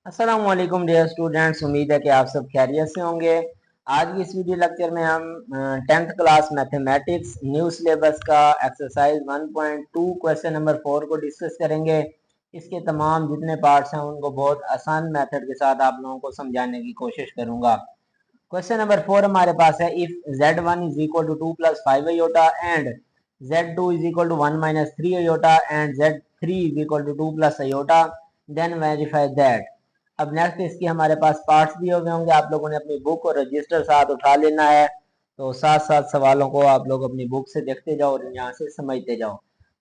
अस्सलाम वालेकुम dear students, उम्मीद है कि आप सब खैरियत से होंगे। आज की इस वीडियो लेक्चर में हम 10th class mathematics new syllabus का एक्सरसाइज 1.2 क्वेश्चन नंबर 4 को डिस्कस करेंगे। इसके तमाम जितने पार्ट्स हैं उनको बहुत आसान मेथड के साथ आप लोगों को समझाने की कोशिश करूंगा। क्वेश्चन नंबर 4 हमारे पास है, if z1 is equal to 2 plus 5 iota and z2 is equal to 1 minus 3 iota and z3 is equal to 2 plus iota, then verify that. अब नेक्स्ट इसकी हमारे पास पार्ट्स दिए हुए होंगे, आप लोगों ने अपनी बुक और रजिस्टर साथ उठा लेना है। तो साथ साथ सवालों को आप लोग अपनी बुक से देखते जाओ और यहाँ से समझते जाओ।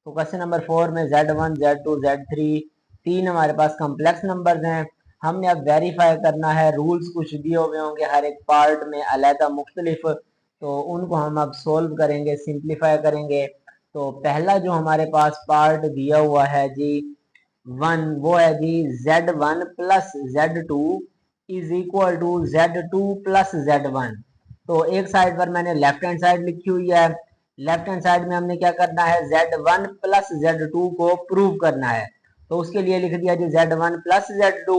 तो क्वेश्चन नंबर 4 में z1 z2 z3 तीन हमारे पास कम्प्लेक्स नंबर्स हैं। हमने अब वेरीफाई करना है, रूल्स कुछ दिए हुए होंगे हर एक पार्ट में अलहदा मुख्तलिफ, तो उनको हम अब सोल्व करेंगे, सिंप्लीफाई करेंगे। तो पहला जो हमारे पास पार्ट दिया हुआ है जी वन, वो है G z1 plus z2 is equal to z2 plus z1। तो एक साइड पर मैंने लेफ्ट हैंड साइड लिखी हुई है। लेफ्ट हैंड साइड में हमने क्या करना है, z1 प्लस z2 को प्रूव करना है। तो उसके लिए लिख दिया जी z1 प्लस z2।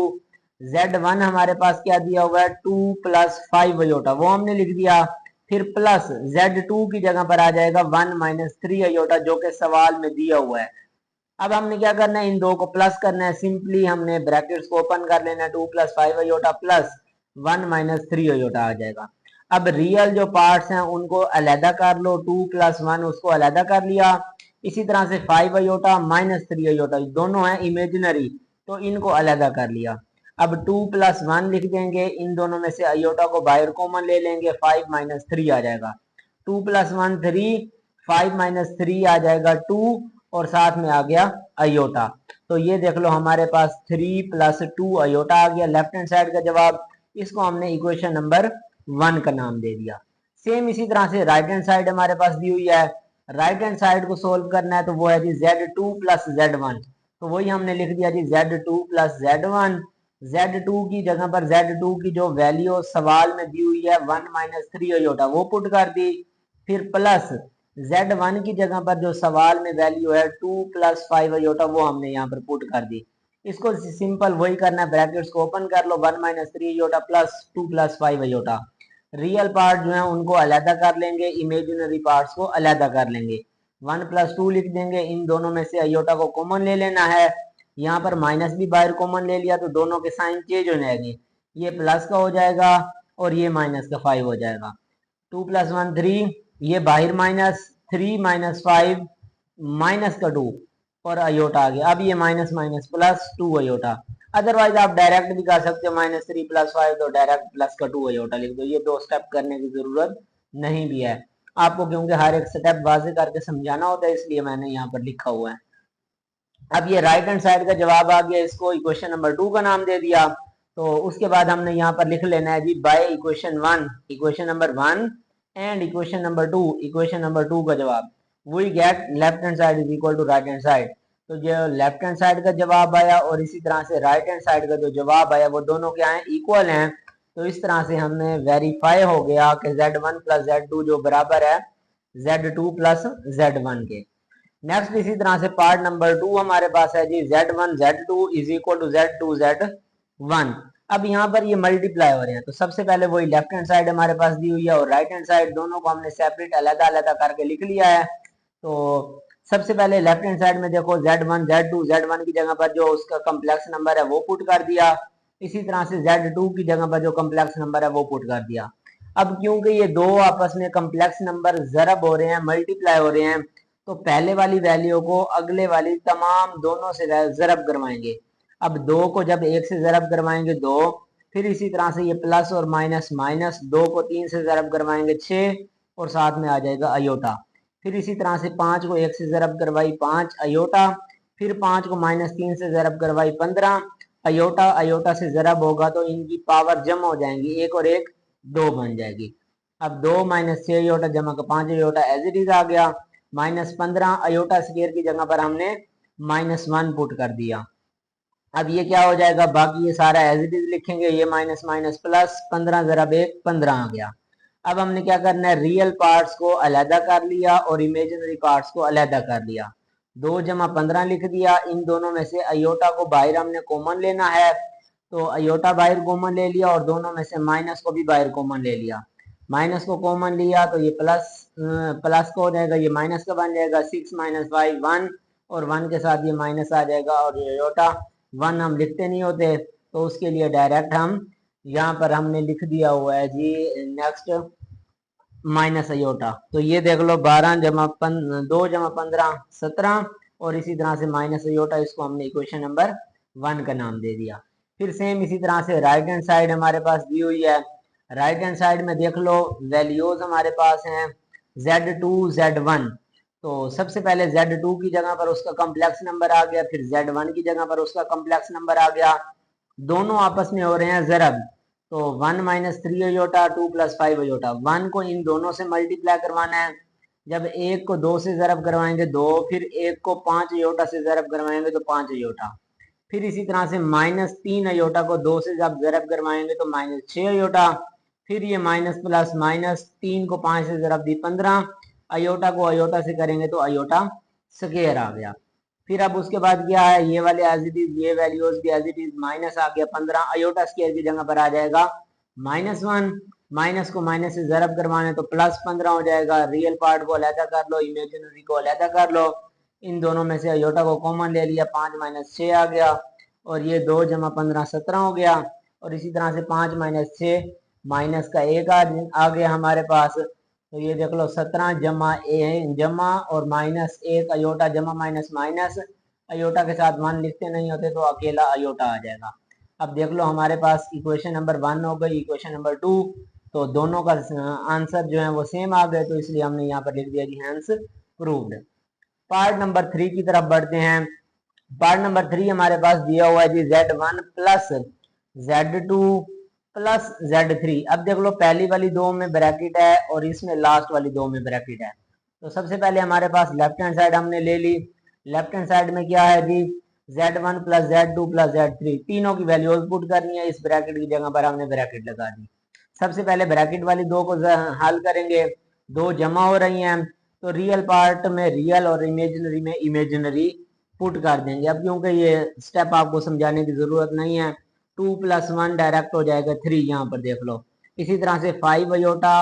z1 हमारे पास क्या दिया हुआ है, 2 प्लस 5 अयोटा, वो हमने लिख दिया। फिर प्लस z2 की जगह पर आ जाएगा 1 माइनस 3 अयोटा, जो कि सवाल में दिया हुआ है। अब हमने क्या करना है, इन दो को प्लस करना है। सिंपली हमने ब्रैकेट्स को ओपन कर लेना है, 2 plus 5 iota plus 1 minus 3 iota आ जाएगा। अब रियल जो पार्ट्स हैं उनको अलहदा कर लो, 2 प्लस 1 उसको अलहदा कर लिया। इसी तरह से 5 अयोटा माइनस 3 अयोटा दोनों हैं इमेजिनरी, तो इनको अलहदा कर लिया। अब 2 प्लस 1 लिख देंगे, इन दोनों में से अयोटा को बाहर कॉमन ले लेंगे, 5 माइनस 3 आ जाएगा। 2 प्लस 1 3, 5 माइनस 3 आ जाएगा 2, और साथ में आ गया अयोटा। तो ये देख लो हमारे पास 3 प्लस 2 अयोटा आ गया लेफ्ट हैंड साइड का जवाब। इसको हमने इक्वेशन नंबर 1 का नाम दे दिया। सेम इसी तरह से राइट हैंड साइड हमारे पास दी हुई है। राइट हैंड साइड को सोल्व करना है, तो वो है जी z2 प्लस z1। तो वही हमने लिख दिया जी z2 प्लस z1। z2 की जगह पर z2 की जो वैल्यू सवाल में दी हुई है 1 माइनस 3 अयोटा, वो पुट कर दी। फिर प्लस z1 की जगह पर जो सवाल में वैल्यू है 2 प्लस 5 अयोटा, वो हमने यहाँ पर पुट कर दी। इसको सिंपल वही करना है, ब्रैकेट्स को ओपन कर लो, 1 minus 3 iota plus 2 plus 5 iota. Real part जो है उनको अलहदा कर लेंगे, इमेजिनरी पार्ट्स को अलहदा कर लेंगे। 1 प्लस 2 लिख देंगे, इन दोनों में से अयोटा को कॉमन ले लेना है। यहाँ पर माइनस भी बाहर कॉमन ले लिया, तो दोनों के साइन चेंज हो जाएंगे, ये प्लस का हो जाएगा और ये माइनस का 5 हो जाएगा। 2 प्लस 1 3, ये बाहर माइनस, 3 माइनस 5 माइनस का 2 और अयोटा आ गया। अब ये minus minus plus 2 iota. Otherwise आप डायरेक्ट भी कर सकते हो, माइनस 3 प्लस 5, तो डायरेक्ट प्लस का 2 अयोटा लिख दो, ये दो स्टेप करने की जरूरत नहीं भी है आपको, क्योंकि हर एक स्टेप वाजे करके समझाना होता है, इसलिए मैंने यहाँ पर लिखा हुआ है। अब ये राइट हैंड साइड का जवाब आ गया, इसको इक्वेशन नंबर 2 का नाम दे दिया। तो उसके बाद हमने यहाँ पर लिख लेना है जी by equation 1, equation number 1 and equation number 2, equation number 2 का जवाब। We get left hand side is equal to right hand side. तो जो लेफ्ट हैंड साइड का जवाब आया और इसी तरह से राइट हैंड साइड का जो जवाब आया, वो दोनों क्या है, इक्वल हैं। तो इस तरह से हमने वेरीफाई हो गया कि z1 प्लस z2 जो बराबर है z2 प्लस z1 के। नेक्स्ट इसी तरह से पार्ट नंबर 2 हमारे पास है G z1 z2 is equal to z2 z1। अब यहाँ पर ये मल्टीप्लाई हो रहे हैं, तो सबसे पहले वही लेफ्ट हैंड साइड हमारे पास दी हुई है और राइट हैंड साइड, दोनों को हमने सेपरेट अलग अलग करके लिख लिया है। तो सबसे पहले लेफ्ट हैंड साइड में देखो z1 z2, z1 की जगह पर जो उसका कम्प्लेक्स नंबर है वो पुट कर दिया। इसी तरह से z2 की जगह पर जो कम्प्लेक्स नंबर है वो पुट कर दिया। अब क्योंकि ये दो आपस में कम्प्लेक्स नंबर जरब हो रहे हैं, मल्टीप्लाई हो रहे हैं, तो पहले वाली वैल्यू को अगले वाली तमाम दोनों से जरब करवाएंगे। अब दो को जब एक से जरब करवाएंगे 2, फिर इसी तरह से ये प्लस और माइनस, माइनस 2 को 3 से जरब करवाएंगे 6, और साथ में आ जाएगा अयोटा। फिर इसी तरह से 5 को 1 से जरब करवाई 5 अयोटा, फिर 5 को माइनस 3 से जरब करवाई 15 अयोटा। अयोटा से जरब होगा तो इनकी पावर जमा हो जाएंगी, 1 और 1 2 बन जाएगी। अब 2 माइनस 6 अयोटा जमा का 5 अयोटा एज इट इज आ गया। माइनस 15 अयोटा स्क्वायर की जगह पर हमने माइनस 1 पुट कर दिया। अब ये क्या हो जाएगा, बाकी ये सारा एज इट इज लिखेंगे, ये माइनस माइनस प्लस, 15 जरा 1 15 आ गया। अब हमने क्या करना है, रियल पार्ट्स को अलहदा कर लिया और इमेजिनरी पार्ट्स को अलहदा कर लिया। 2 जमा 15 लिख दिया, इन दोनों में से अयोटा को बाहर हमने कॉमन लेना है। तो अयोटा बाहर कॉमन ले लिया और दोनों में से माइनस को भी बाहर कॉमन ले लिया। माइनस को कॉमन लिया तो ये प्लस का हो जाएगा, ये माइनस का बन जाएगा। 6 - 5 1 और 1 के साथ ये माइनस आ जाएगा। और ये अयोटा 1 हम लिखते नहीं होते तो उसके लिए डायरेक्ट हम यहाँ पर हमने लिख दिया हुआ है जी नेक्स्ट माइनस अयोटा। तो ये देख लो 12 जमा 2 जमा 15 17 और इसी तरह से माइनस अयोटा, इसको हमने इक्वेशन नंबर 1 का नाम दे दिया। फिर सेम इसी तरह से राइट हैंड साइड हमारे पास दी हुई है। राइट हैंड साइड में देख लो वैल्यूज हमारे पास हैं Z2 Z1। तो सबसे पहले Z2 की जगह पर उसका कॉम्प्लेक्स नंबर आ गया, फिर Z1 की जगह पर उसका कॉम्प्लेक्स नंबर आ गया। दोनों आपस में हो रहे हैं जरब, तो 1 - 3 अयोटा 2 + 5 अयोटा। 1 को इन दोनों से मल्टीप्लाई करवाना है। जब एक को 2 से जरब करवाएंगे 2, फिर एक को 5 अयोटा से जरब करवाएंगे तो 5 अयोटा। फिर इसी तरह से -3 अयोटा को 2 से जब जरब करवाएंगे तो -6 अयोटा। फिर ये माइनस प्लस -3 को 5 से जरब दी 15 अयोटा को अयोटा से करेंगे तो अयोटा स्क्वायर आ गया। फिर अब उसके बाद क्या है, ये वाले एज इट इज, ये वैल्यूज भी एज इट इज, माइनस आ गया 15 अयोटा स्क्वायर की जगह पर आ जाएगा -1। माइनस को माइनस से जरब करवाने तो +15 हो जाएगा। रियल पार्ट को अलहदा कर लो, इमेजिनरी को अलहदा कर लो। इन दोनों में से अयोटा को कॉमन ले लिया, 5 - 6 आ गया और ये 2 जमा 15 17 हो गया। और इसी तरह से 5 - 6 माइनस का 1 आ गया हमारे पास। तो ये देख लो 17 जमा और -1 अयोटा जमा माइनस माइनस, अयोटा के साथ 1 लिखते नहीं होते तो अकेला अयोटा आ जाएगा। अब देख लो हमारे पास इक्वेशन नंबर 1 हो गई, इक्वेशन नंबर 2, तो दोनों का आंसर जो है वो सेम आ गए, तो इसलिए हमने यहाँ पर लिख दिया जी हैंस प्रूव्ड। पार्ट नंबर 3 की तरफ बढ़ते हैं। पार्ट नंबर 3 हमारे पास दिया हुआ है G Z1 plus Z2 plus Z3। अब देख लो पहली वाली 2 में ब्रैकेट है और इसमें लास्ट वाली 2 में ब्रैकेट है। तो सबसे पहले हमारे पास लेफ्ट हैंड साइड हमने ले ली। लेफ्ट हैंड साइड में क्या है G Z1 plus Z2 plus Z3, तीनों की वैल्यूज पुट करनी है। इस ब्रैकेट की जगह पर हमने ब्रैकेट लगा दी। सबसे पहले ब्रैकेट वाली 2 को हल करेंगे, 2 जमा हो रही हैं तो रियल पार्ट में रियल और इमेजिनरी में इमेजिनरी पुट कर देंगे। अब क्योंकि ये स्टेप आपको समझाने की जरूरत नहीं है, 2 + 1 डायरेक्ट हो जाएगा 3, यहाँ पर देख लो। इसी तरह से 5 अयोटा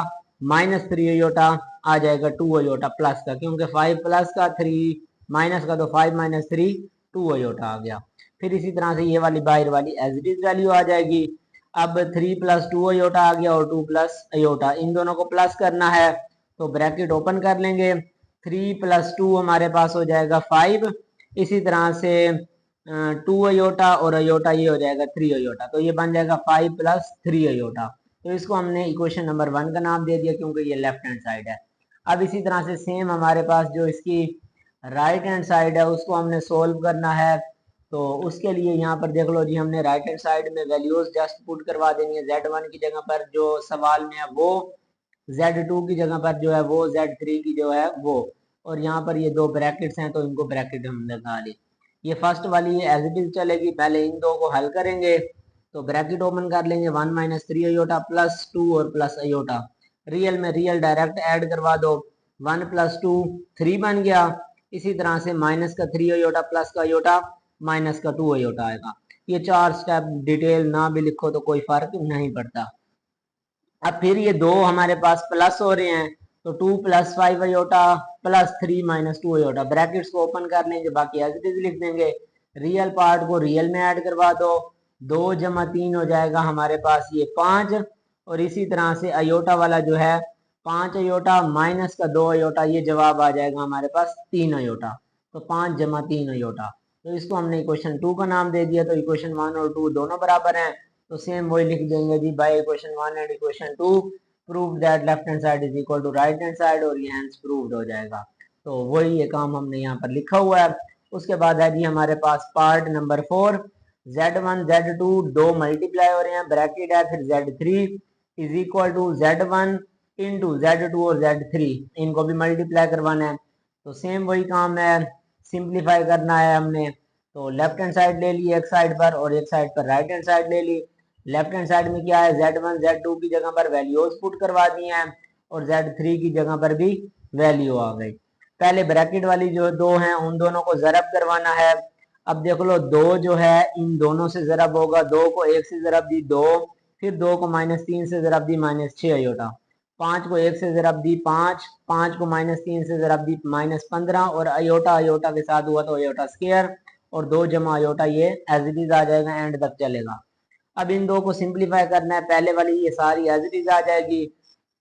-3 अयोटा आ जाएगा 2 अयोटा प्लस का, क्योंकि 5 प्लस का 3 माइनस का, तो 5 - 3 2 अयोटा आ गया। फिर इसी तरह से ये वाली बाहर वाली एज इट इज वैल्यू आ जाएगी। अब 3 + 2 अयोटा आ गया और 2 प्लस अयोटा, इन दोनों को प्लस करना है तो ब्रैकेट ओपन कर लेंगे। 3 + 2 हमारे पास हो जाएगा 5। इसी तरह से 2 अयोटा और अयोटा ये हो जाएगा 3 अयोटा, तो ये बन जाएगा 5 + 3 अयोटा। तो इसको हमने इक्वेशन नंबर 1 का नाम दे दिया क्योंकि ये लेफ्ट हैंड साइड है। अब इसी तरह से सेम हमारे पास जो इसकी राइट हैंड साइड है उसको हमने सोल्व करना है। तो उसके लिए यहाँ पर देख लो जी हमने राइट हैंड साइड में वैल्यूज जस्ट पुट करवा देनी है। Z1 की जगह पर जो सवाल में है वो, Z2 की जगह पर जो है वो, Z3 की जो है वो, और यहाँ पर ये 2 ब्रैकेट्स हैं तो इनको ब्रैकेट हम लगा ली। ये फर्स्ट वाली एज इट इज चलेगी, पहले इन 2 को हल करेंगे तो ब्रैकेट ओपन कर लेंगे। 1 - 3 अयोटा प्लस 2 और प्लस अयोटा, रियल में रियल डायरेक्ट ऐड करवा दो। 1 + 2 3 बन गया। इसी तरह से माइनस का 3 अयोटा प्लस का अयोटा माइनस का 2 अयोटा आएगा। ये 4 स्टेप डिटेल ना भी लिखो तो कोई फर्क नहीं पड़ता। अब फिर ये 2 हमारे पास प्लस हो रहे हैं तो 2 + 5 अयोटा प्लस 3 - 2 अयोटा, ब्रैकेट्स को ओपन कर लेंगे, बाकी एज इट इज लिख देंगे। रियल पार्ट को रियल में ऐड करवा दो, 2 जमा 3 हो जाएगा हमारे पास ये 5। और इसी तरह से अयोटा वाला जो है 5 अयोटा माइनस का 2 अयोटा, ये जवाब आ जाएगा हमारे पास 3 अयोटा। तो 5 जमा 3 अयोटा, तो इसको हमने इक्वेशन 2 का नाम दे दिया। तो इक्वेशन 1 और 2 दोनों बराबर हैं तो सेम वही लिख देंगे जी, by equation 1 and equation 2 prove that left hand side is equal to right hand side, और ये हैंस प्रूव्ड हो जाएगा। तो वही ये काम हमने यहाँ पर लिखा हुआ है। उसके बाद है जी हमारे पास पार्ट नंबर 4। Z1 Z2 दो मल्टीप्लाई हो रहे हैं, ब्रैकेट है, फिर Z3 is equal to Z1 into Z2 और Z3, इनको भी मल्टीप्लाई करवाना है। तो सेम वही काम है, सिंप्लीफाई करना है हमने। तो लेफ्ट हैंड साइड ले ली एक साइड पर और एक साइड पर राइट हैंड साइड ले ली। लेफ्ट हैंड साइड में क्या है, Z1 Z2 की जगह पर वैल्यूज पुट करवा दी हैं और Z3 की जगह पर भी वैल्यू आ गई। पहले ब्रैकेट वाली जो 2 हैं उन दोनों को जरब करवाना है। अब देख लो 2 जो है इन दोनों से ज़रब होगा, 2 को 1 से ज़रब दी 2, फिर 2 को -3 से ज़रब दी -6 अयोटा, 5 को 1 से ज़रब दी 5, 5 को -3 से ज़रब दी -15 और अयोटा अयोटा के साथ हुआ तो अयोटा स्क्वायर और 2 जमा अयोटा ये एज इट इज आ जाएगा, एंड तक चलेगा। अब इन दो को सिंप्लीफाई करना है, पहले वाली ये सारी एज इट इज आ जाएगी।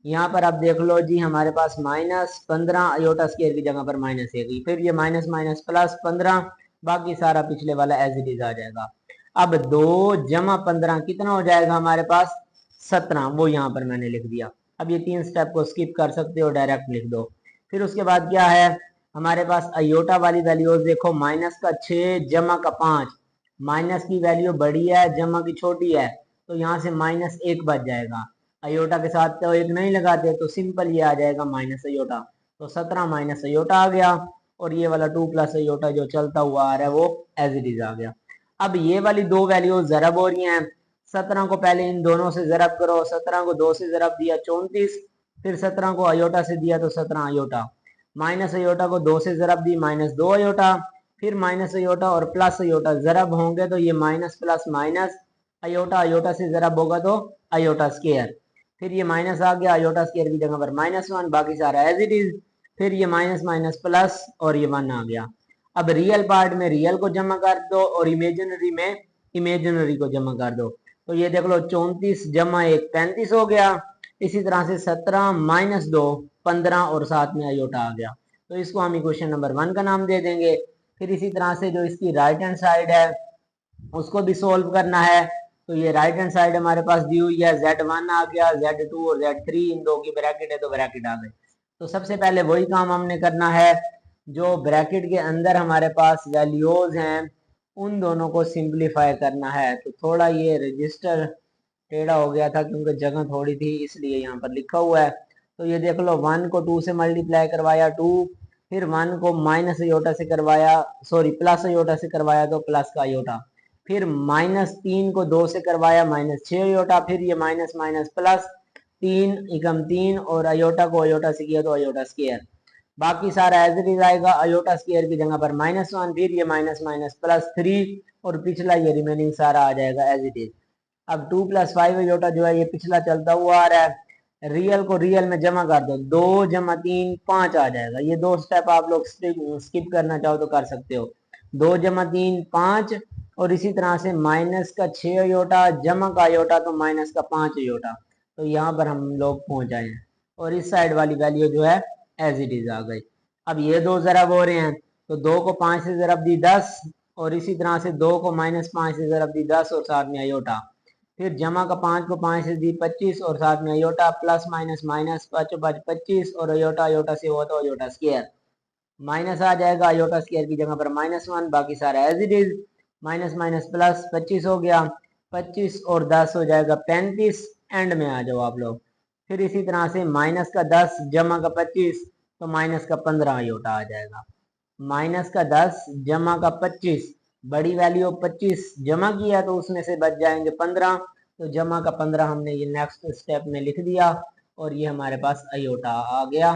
यहाँ पर आप देख लो जी हमारे पास -15 अयोटा स्क्वायर की जगह पर -1, फिर ये माइनस माइनस +15, बाकी सारा पिछले वाला एज इट इज आ जाएगा। अब 2 जमा 15 कितना हो जाएगा हमारे पास 17, वो यहाँ पर मैंने लिख दिया। अब ये 3 स्टेप को स्किप कर सकते हो, डायरेक्ट लिख दो। फिर उसके बाद क्या है हमारे पास अयोटा वाली वैल्यूज देखो, -6 जमा का 5, माइनस की वैल्यू बड़ी है जमा की छोटी है, तो यहाँ से -1 बच जाएगा। अयोटा के साथ तो 1 नहीं लगाते तो सिंपल ये आ जाएगा माइनस अयोटा, तो 17 माइनस अयोटा आ गया और ये वाला 2 प्लस अयोटा जो चलता हुआ आ रहा है वो एज इट इज आ गया। अब ये वाली दो वैल्यूज ज़रब हो रही हैं, 17 को पहले इन दोनों से ज़रब करो, 17 को 2 से ज़रब दिया 34, फिर 17 को अयोटा से दिया तो 17 अयोटा, माइनस अयोटा को 2 से ज़रब दी -2 अयोटा, फिर माइनस अयोटा और प्लस अयोटा ज़रब होंगे तो ये minus plus minus, iota iota से ज़रब होगा तो अयोटा स्क्वायर, फिर ये माइनस आ गया अयोटा स्क्वायर की जगह पर -1, बाकी सारा एज इट इज, फिर ये माइनस माइनस प्लस और ये 1 आ गया। अब रियल पार्ट में रियल को जमा कर दो और इमेजिनरी में इमेजिनरी को जमा कर दो, तो ये देख लो 34 जमा 1 35 हो गया। इसी तरह से 17 -2 15 और साथ में अयोटा आ गया, तो इसको हम इक्वेशन नंबर 1 का नाम दे देंगे। फिर इसी तरह से जो इसकी राइट हैंड साइड है उसको भी सोल्व करना है, तो ये राइट हैंड साइड हमारे पास दी हुई है, Z1 आ गया, Z2 और Z3, इन दो की ब्रैकेट है तो ब्रैकेट आ गई। तो सबसे पहले वही काम हमने करना है, जो ब्रैकेट के अंदर हमारे पास वैल्यूज हैं उन दोनों को सिंप्लीफाई करना है। तो थोड़ा ये रजिस्टर टेढ़ा हो गया था क्योंकि जगह थोड़ी थी, इसलिए यहाँ पर लिखा हुआ है। तो ये देख लो 1 को 2 से मल्टीप्लाई करवाया 2, फिर 1 को माइनस अयोटा से करवाया, सॉरी प्लस अयोटा से करवाया तो प्लस का अयोटा, फिर -3 को 2 से करवाया -6 अयोटा, फिर ये माइनस माइनस प्लस 3 एकम 3 और अयोटा को अयोटा से किया तो अयोटा स्क्वायर, बाकी सारा एज इट इज आएगा, अयोटा स्क्वायर की जगह पर -1, फिर ये माइनस माइनस +3 और पिछला ये रिमेनिंग सारा आ जाएगा एज इट इज। अब 2 + 5 अयोटा जो है ये पिछला चलता हुआ आ रहा है, रियल को रियल में जमा कर दो, 2 जमा 3 5 आ जाएगा। ये दो स्टेप आप लोग स्किप करना चाहो तो कर सकते हो, 2 जमा 3 5 और इसी तरह से -6 अयोटा जमा का अयोटा तो -5 अयोटा, तो यहाँ पर हम लोग पहुंच जाए हैं और इस साइड वाली वैल्यू जो है एज इट इज आ गई। अब ये दो ज़रब हो रहे हैं, तो 2 को 5 से ज़रब दी 10 और इसी तरह से 2 को -5 से ज़रब दी 10 और साथ में अयोटा, फिर जमा का 5 को 5 से दी 25 और साथ में अयोटा, प्लस माइनस माइनस 5 5 25 और अयोटा अयोटा से हुआ तो अयोटा स्क्वायर, माइनस आ जाएगा अयोटा स्क्वायर की जगह पर -1, बाकी सारा as it is, minus minus plus 25 हो गया, 25 और 10 हो जाएगा 35, एंड में आ जाओ आप लोग। फिर इसी तरह से माइनस का 10 जमा का 25 तो माइनस का 15 अयोटा आ जाएगा, माइनस का 10 जमा का 25, बड़ी वैल्यू 25 जमा किया तो उसमें से बच जाएंगे 15, तो जमा का 15 हमने ये नेक्स्ट स्टेप में लिख दिया और ये हमारे पास अयोटा आ गया।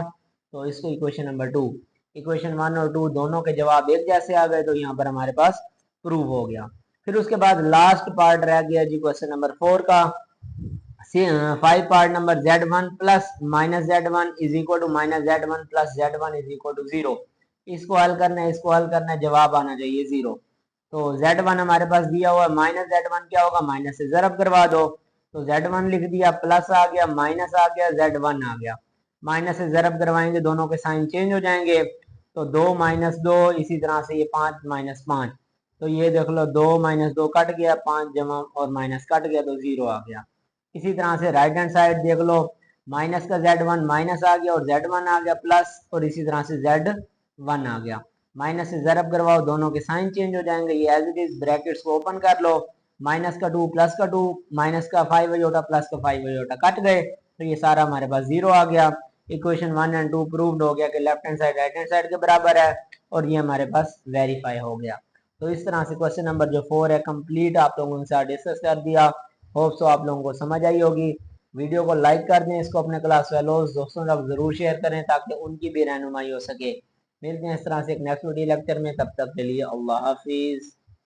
तो इसको इक्वेशन नंबर 2, इक्वेशन 1 और 2 दोनों के जवाब एक जैसे आ गए, तो यहाँ पर हमारे पास प्रूव हो गया। फिर उसके बाद लास्ट पार्ट रह गया जी क्वेश्चन नंबर 4 का, 5 part number Z1 plus -Z1 is equal to -Z1 plus Z1 is equal to 0, इसको हल करना है, इसको हल करना है, जवाब आना चाहिए 0। तो Z1 हमारे पास दिया हुआ है, -Z1 क्या होगा, माइनस से ज़रब करवा दो, तो Z1 लिख दिया, प्लस आ गया माइनस आ गया Z1 आ गया, माइनस से ज़रब करवाएंगे दोनों के साइन चेंज हो जाएंगे, तो 2 - 2 इसी तरह से ये 5 - 5, तो ये देख लो 2 - 2 कट गया, 5 जमा और माइनस कट गया तो 0 आ गया। इसी तरह से राइट हैंड साइड देख लो, माइनस का Z1 माइनस आ गया और Z1 आ गया प्लस, और इसी तरह से Z1 आ गया, माइनस से ज़रब करवाओ दोनों के साइन चेंज हो जाएंगे, ये एज इट इज, ब्रैकेट्स को ओपन कर लो, माइनस का 2 प्लस का 2, माइनस का 5 अयोटा प्लस का 5 अयोटा कट गए, तो ये सारा हमारे पास 0 आ गया। इक्वेशन 1 एंड 2 प्रूव्ड हो गया कि left hand side right hand side के बराबर है और ये हमारे पास वेरीफाई हो गया। तो इस तरह से क्वेश्चन नंबर जो 4 है कंप्लीट आप लोगों के साथ डिस्कस कर दिया। होप सो आप लोगों को समझ आई होगी। वीडियो को लाइक कर दें, इसको अपने क्लास फेलोज दोस्तों तक जरूर शेयर करें ताकि उनकी भी रहनुमाई हो सके। मिलते हैं इस तरह से एक नेक्स्ट वीडियो लेक्चर में, तब तक के लिए अल्लाह हाफिज।